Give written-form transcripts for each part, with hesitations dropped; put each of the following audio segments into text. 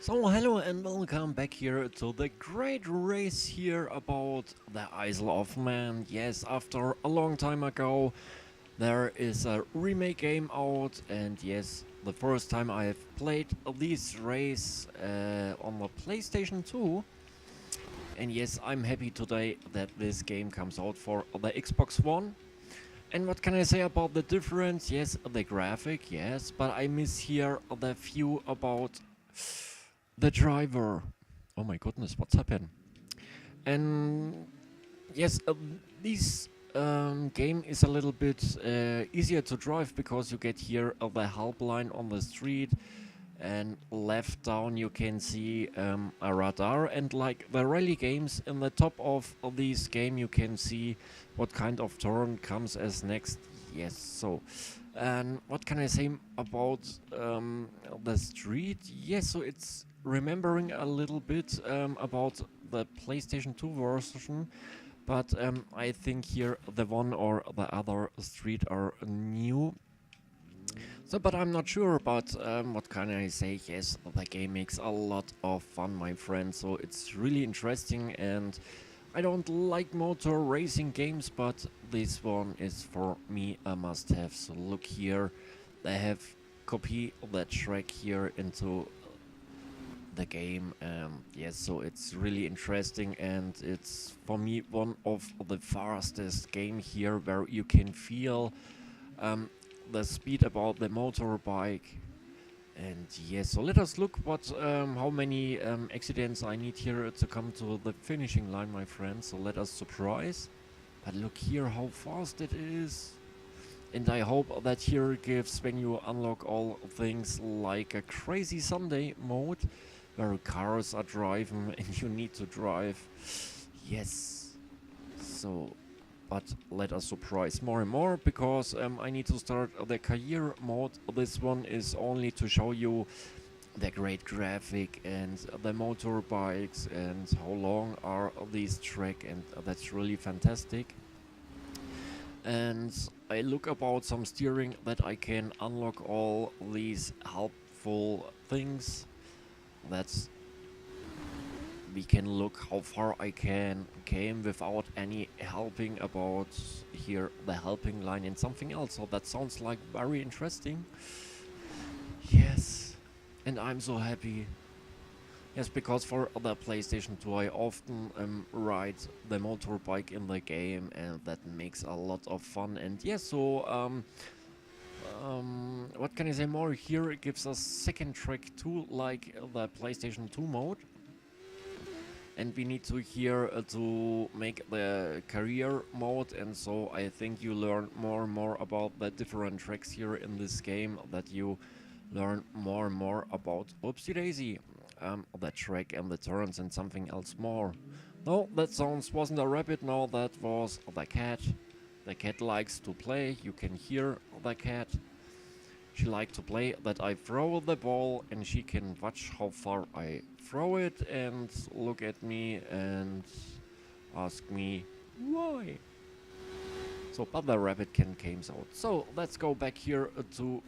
So hello and welcome back here to the great race here about the Isle of Man. Yes, after a long time ago there is a remake game out, and yes, the first time I have played this race on the PlayStation 2. And yes, I'm happy today that this game comes out for the Xbox One. And what can I say about the difference? Yes, the graphic, yes, but I miss here the view about the driver. Oh my goodness, what's happened? And yes, this game is a little bit easier to drive because you get here the help line on the street, and left down you can see a radar, and like the rally games, in the top of this game you can see what kind of turn comes as next. Yes, so and what can I say about the street? Yes, so it's remembering a little bit about the PlayStation 2 version, but I think here the one or the other street are new. So, but I'm not sure, but what can I say? Yes, the game makes a lot of fun, my friend, so it's really interesting, and I don't like motor racing games, but this one is for me a must-have. So look here, they have copy that track here into the game. Yes, so it's really interesting, and it's for me one of the fastest game here, where you can feel um, the speed about the motorbike. And yes, so let us look what how many accidents I need here to come to the finishing line, my friend. So let us surprise. But look here how fast it is. And I hope that here gives, when you unlock all things, like a crazy Sunday mode, where cars are driving and you need to drive. Yes. So, but let us surprise more and more, because I need to start the career mode. This one is only to show you the great graphic and the motorbikes and how long are these track, and that's really fantastic. And I look about some steering that I can unlock all these helpful things. That's we can look how far I can came without any helping about here the helping line and something else. So that sounds like very interesting. Yes, and I'm so happy. Yes, because for the PlayStation 2 I often ride the motorbike in the game, and that makes a lot of fun. And yes, so what can I say more? Here it gives us second track too, like the PlayStation 2 mode. And we need to here to make the career mode, and so I think you learn more and more about the different tracks here in this game, that you learn more and more about whoopsie daisy, the track and the turns and something else more. No, that sounds wasn't a rabbit, no, that was the cat. The cat likes to play, you can hear the cat. She likes to play that I throw the ball, and she can watch how far I throw it and look at me and ask me why. So, but the rabbit can comes out. So let's go back here to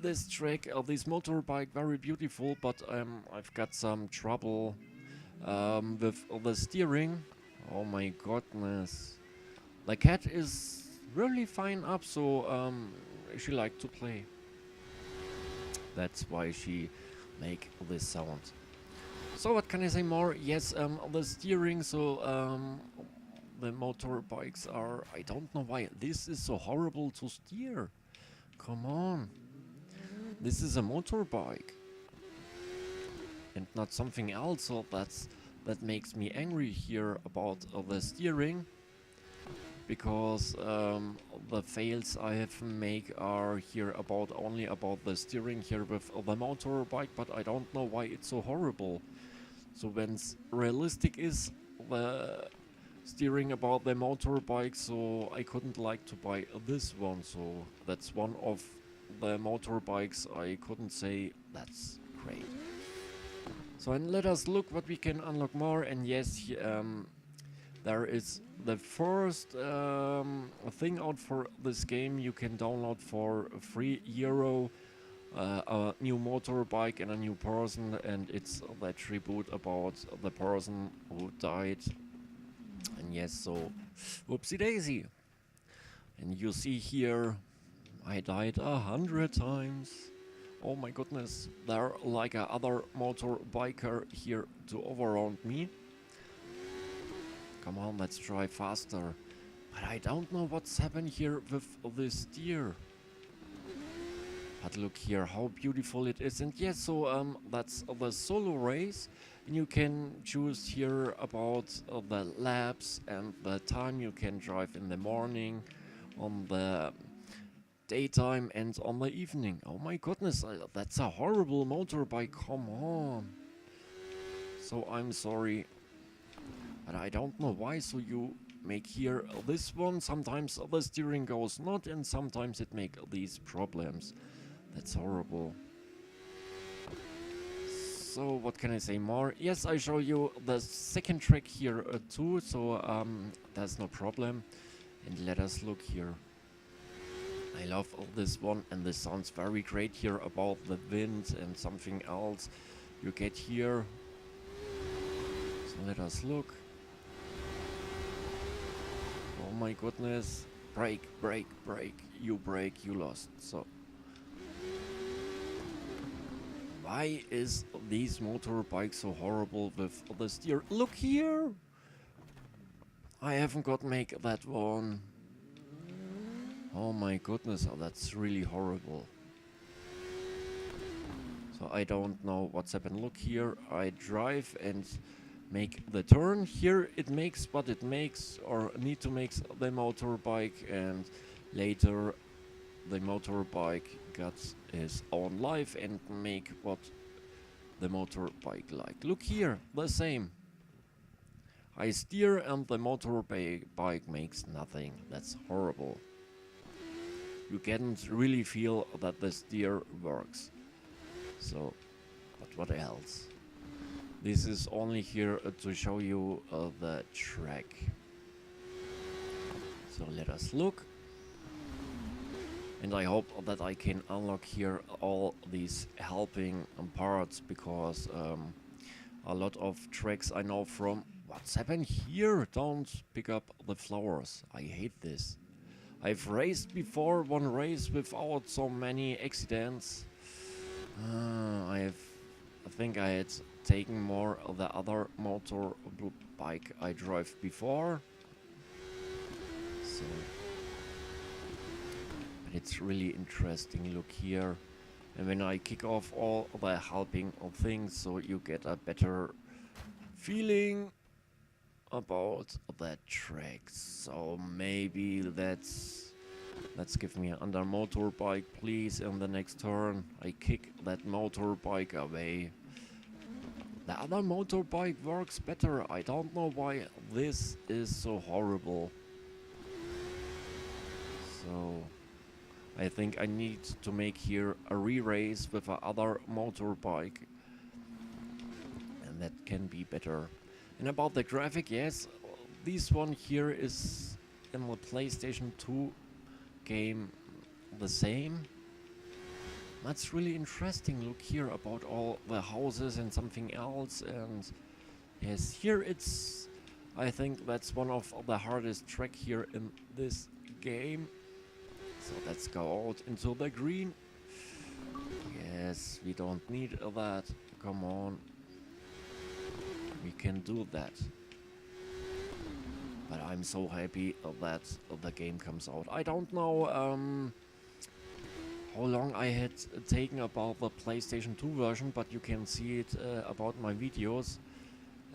this track. This motorbike, very beautiful, but I've got some trouble with the steering. Oh my goodness. The cat is really fine up, so she likes to play. That's why she make this sound. So what can I say more? Yes, the steering, so the motorbikes are, I don't know why this is so horrible to steer. Come on. This is a motorbike and not something else, so that makes me angry here about the steering. Because the fails I have make are here about only about the steering here with the motorbike, but I don't know why it's so horrible. So when realistic is the steering about the motorbike, so I couldn't like to buy this one. So that's one of the motorbikes I couldn't say that's great. So, and let us look what we can unlock more. And yes, there is the first thing out for this game you can download for €3. new motorbike and a new person, and it's that tribute about the person who died. And yes, so whoopsie daisy. And you see here, I died 100 times. Oh my goodness, there like a other motorbiker here to overround me. Come on, let's try faster. But I don't know what's happened here with this deer. But look here, how beautiful it is. And yes, so that's the solo race. And you can choose here about the laps and the time you can drive in the morning, on the daytime and on the evening. Oh my goodness, that's a horrible motorbike, come on. So I'm sorry, but I don't know why. So you make here this one, sometimes the steering goes not, and sometimes it makes these problems. That's horrible. So what can I say more? Yes, I show you the second track here too, so that's no problem. And let us look here. I love this one, and this sounds very great here about the wind and something else you get here. So let us look. Oh my goodness. Brake, brake, brake. You brake, you lost. So why is these motorbikes so horrible with the steer? Look here! I haven't got make that one. Oh my goodness, oh, that's really horrible. So I don't know what's happened. Look here, I drive and make the turn. Here it makes what it makes, or need to make the motorbike, and later the motorbike got his own life and make what the motorbike like. Look here, the same. I steer and the motorbike makes nothing. That's horrible. You can't really feel that the steer works. So, but what else? This is only here to show you the track. So let us look. And I hope that I can unlock here all these helping parts, because a lot of tracks I know from. What's happened here? Don't pick up the flowers. I hate this. I've raced before one race without so many accidents. I think I had taken more of the other motorbike I drove before. So, but it's really interesting. Look here. And when I kick off all the helping of things, so you get a better feeling about that track. So maybe let's give me another motorbike, please. In the next turn, I kick that motorbike away. The other motorbike works better. I don't know why this is so horrible. So I think I need to make here a re-race with another motorbike, and that can be better. And about the graphic, yes, this one here is in the PlayStation 2 game the same. That's really interesting. Look here about all the houses and something else. And yes, here it's, I think that's one of the hardest track here in this game. So let's go out into the green. Yes, we don't need that. Come on. We can do that. But I'm so happy that the game comes out. I don't know how long I had taken about the PlayStation 2 version, but you can see it about my videos.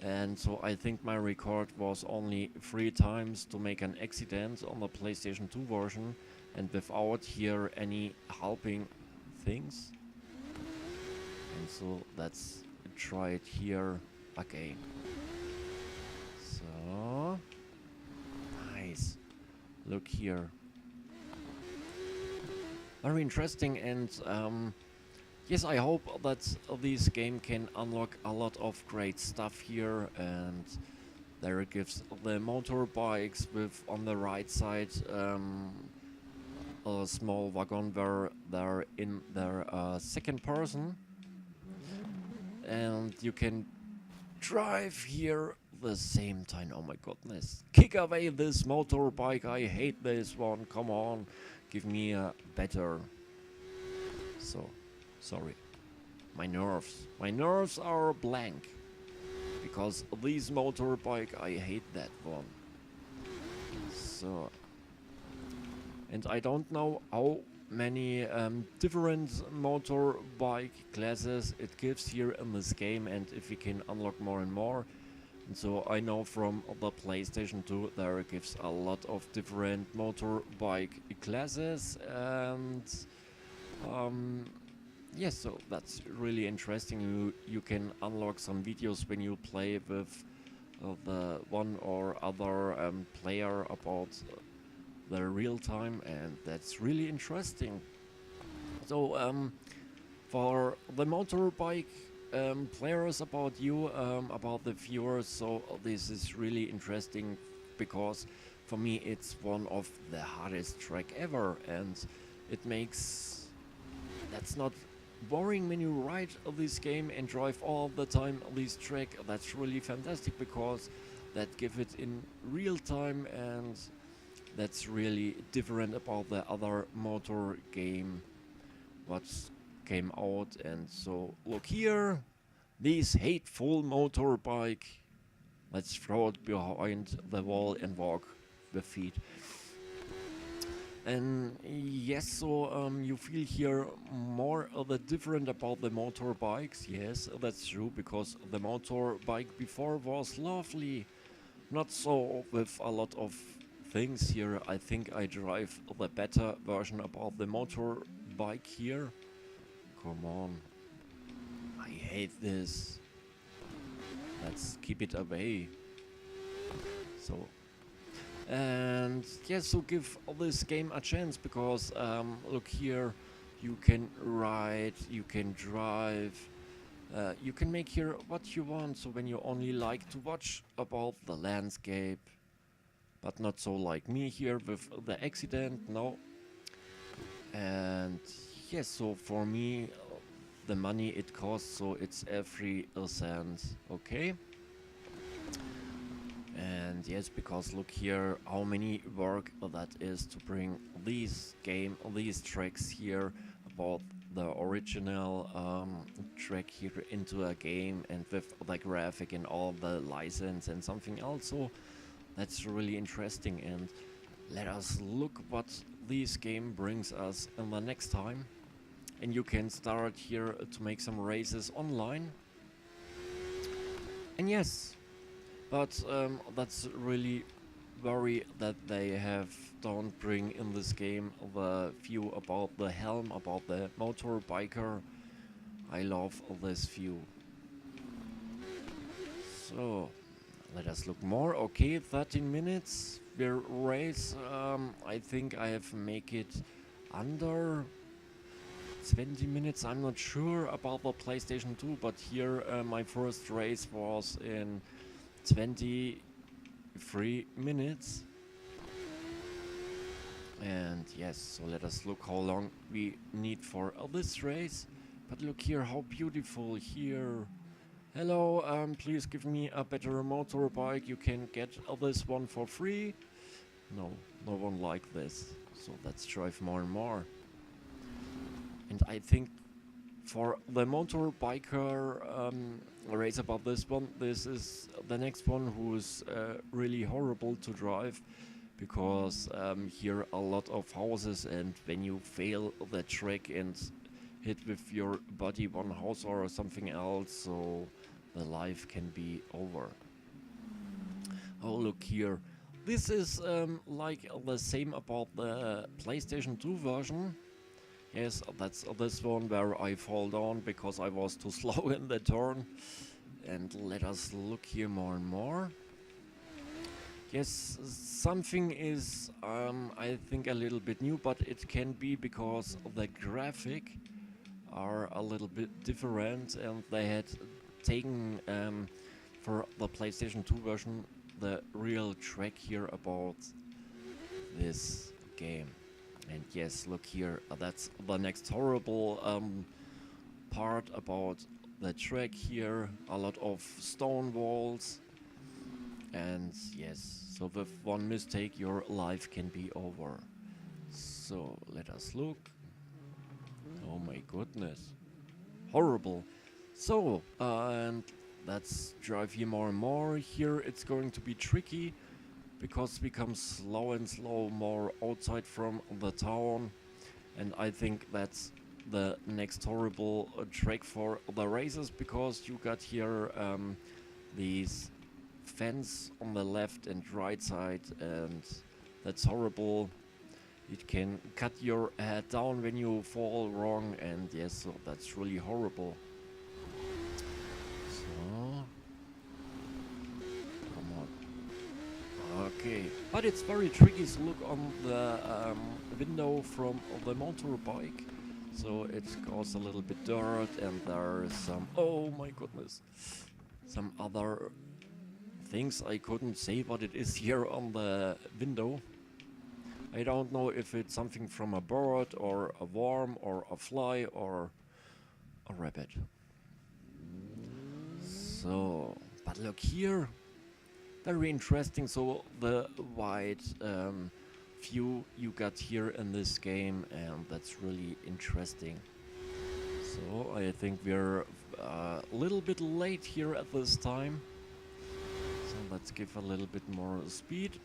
And so I think my record was only 3 times to make an accident on the PlayStation 2 version, and without here any helping things. And so let's try it here again. So nice. Look here. Very interesting, and yes, I hope that this game can unlock a lot of great stuff here, and there it gives the motorbikes with on the right side a small wagon where they're in their second person, and you can drive here the same time. Oh my goodness. Kick away this motorbike. I hate this one. Come on. Give me a better. So, sorry. My nerves are blank. Because this motorbike, I hate that one. So. And I don't know how many different motorbike classes it gives here in this game, and if we can unlock more and more. And so I know from the PlayStation 2 there gives a lot of different motorbike classes, and yes, so that's really interesting. You can unlock some videos when you play with the one or other player about the real time, and that's really interesting. So for the motorbike players, about you, about the viewers, so this is really interesting because for me it's one of the hardest track ever, and it makes that's not boring when you ride this game and drive all the time this track. That's really fantastic because that give it in real time, and that's really different about the other motor game what came out. And so look here, this hateful motorbike, let's throw it behind the wall and walk the feet. And yes, so you feel here more of the different about the motorbikes. Yes, that's true, because the motorbike before was lovely, not so with a lot of things here. I think I drive the better version about the motorbike here. Come on. I hate this. Let's keep it away. So. And yes, so give this game a chance, because look here, you can ride, you can drive, you can make here what you want. So when you only like to watch about the landscape, but not so like me here with the accident, no. And yes, so for me, the money it costs, so it's every cent, okay? And yes, because look here how many work that is to bring these tracks here about the original track here into a game, and with the graphic and all the license and something else. So that's really interesting, and let us look what this game brings us in the next time. And you can start here to make some races online. And yes, but that's really worry that they don't bring in this game the view about the helm, about the motorbiker. I love this view. So let us look more. Okay, 13 minutes. We race. I think I have make it under 20 minutes. I'm not sure about the PlayStation 2, but here my first race was in 23 minutes. And yes, so let us look how long we need for this race. But look here, how beautiful here. Hello, please give me a better motorbike. You can get this one for free. No, no one like this. So let's drive more and more. And I think for the motorbiker race about this one, this is the next one who's really horrible to drive, because here a lot of houses, and when you fail the track and hit with your body one house or something else, so the life can be over. Oh, look here. This is like the same about the PlayStation 2 version. Yes, that's this one where I fall down because I was too slow in the turn. And let us look here more and more. Yes, something is, I think, a little bit new, but it can be because the graphic are a little bit different, and they had taken for the PlayStation 2 version the real track here about this game. And yes, look here, that's the next horrible part about the track here. A lot of stone walls. And yes, so with one mistake your life can be over. So let us look. Oh my goodness. Horrible. So, and let's drive here more and more. Here it's going to be tricky because we come slow and slow more outside from the town. And I think that's the next horrible track for the races, because you got here these fence on the left and right side, and that's horrible. It can cut your head down when you fall wrong, and yes, so that's really horrible. So, come on. Okay, but it's very tricky to look on the window from the motorbike. So it goes a little bit dirt, and there's some, oh my goodness, some other things I couldn't say what it is here on the window. I don't know if it's something from a bird or a worm or a fly or a rabbit. So, but look here, very interesting. So the wide view you got here in this game, and that's really interesting. So I think we're a little bit late here at this time. So let's give a little bit more speed.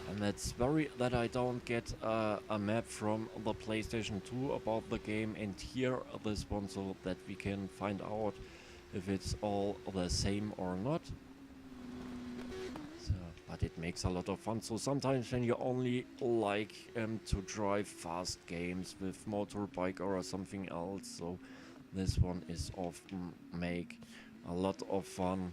And that's very that I don't get a map from the PlayStation 2 about the game, and here this one, so that we can find out if it's all the same or not. So, but it makes a lot of fun. So sometimes when you only like to drive fast games with motorbike or something else, so this one is often make a lot of fun.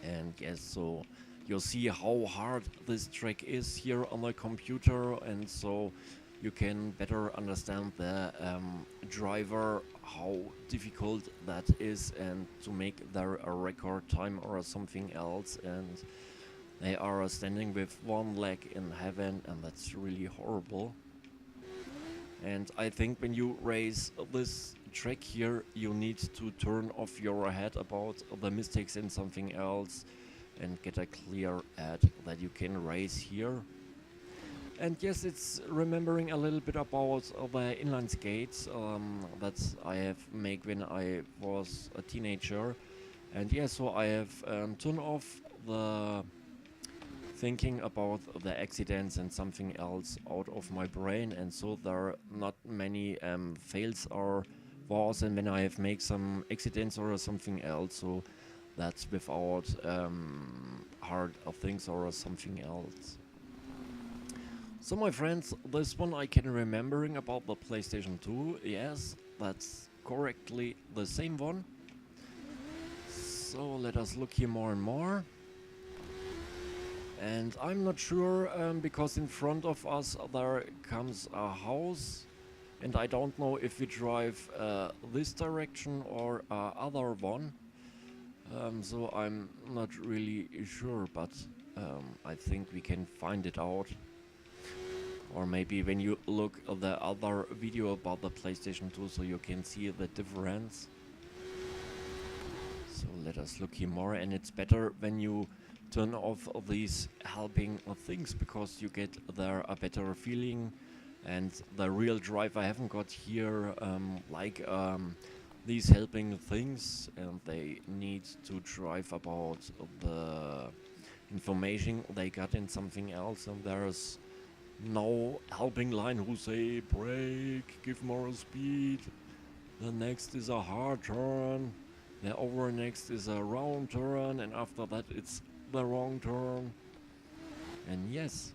And yes, so you'll see how hard this track is here on the computer, and so you can better understand the driver, how difficult that is, and to make their a record time or something else. And they are standing with one leg in heaven, and that's really horrible. And I think when you race this track here, you need to turn off your head about the mistakes in something else and get a clear head that you can race here. And yes, it's remembering a little bit about the inline skates that I have made when I was a teenager. And yeah, so I have turned off the thinking about the accidents and something else out of my brain, and so there are not many fails or wars, and when I have made some accidents or something else, so that's without hard things or something else. So my friends, this one I can remembering about the PlayStation 2, yes, that's correctly the same one. So let us look here more and more. And I'm not sure, because in front of us there comes a house, and I don't know if we drive this direction or other one. So I'm not really sure, but I think we can find it out. Or maybe when you look at the other video about the PlayStation 2, so you can see the difference. So let us look here more, and it's better when you turn off these helping things, because you get there a better feeling, and the real drive I haven't got here, like these helping things, and they need to drive about the information they got in something else, and there's no helping line who say brake, give more speed, the next is a hard turn, the over next is a round turn, and after that it's the wrong turn. And yes,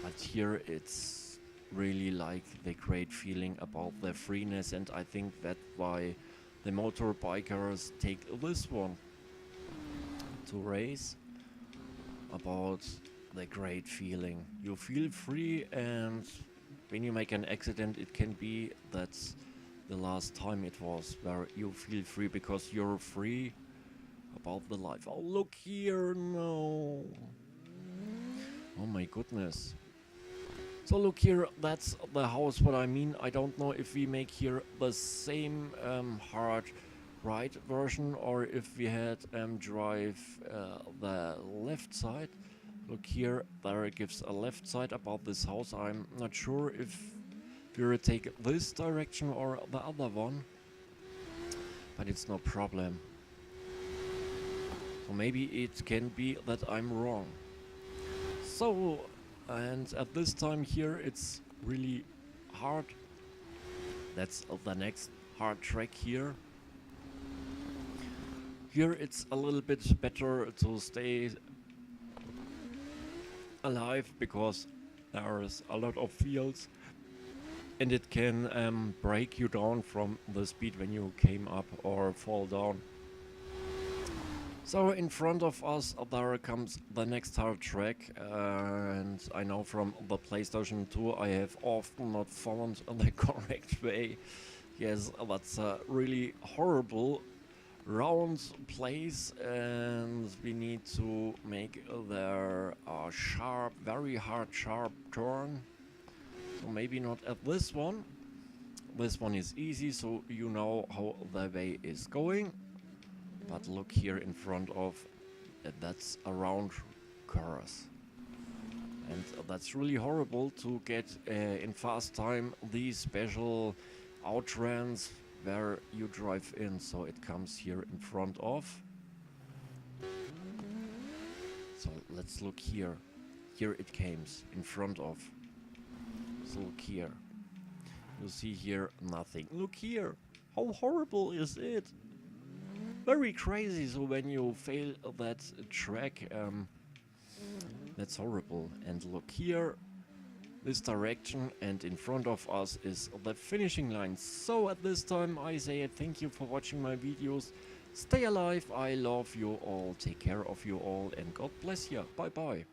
but here it's really like the great feeling about the freeness, and I think that's why the motorbikers take this one to race, about the great feeling. You feel free, and when you make an accident, it can be that's the last time it was where you feel free, because you're free about the life. Oh, look here, no. Oh my goodness. So look here, that's the house what I mean. I don't know if we make here the same hard right version or if we had drive the left side. Look here, there it gives a left side about this house. I'm not sure if we'll take this direction or the other one, but it's no problem. So maybe it can be that I'm wrong. So, and at this time here it's really hard. That's the next hard track here. Here it's a little bit better to stay alive because there is a lot of fields and it can break you down from the speed when you came up or fall down. So in front of us there comes the next hard track, and I know from the PlayStation 2 I have often not found the correct way. Yes, that's a really horrible round place and we need to make there a sharp, very hard sharp turn. So maybe not at this one. This one is easy, so you know how the way is going. But look here in front of, that's a round curve. And that's really horrible to get in fast time these special outruns where you drive in. So it comes here in front of. So let's look here. Here it comes in front of. So look here. You see here nothing. Look here. How horrible is it? Very crazy. So when you fail that track, that's horrible. And look here, this direction, and in front of us is the finishing line. So at this time I say thank you for watching my videos. Stay alive, I love you all, take care of you all, and God bless you. Bye bye.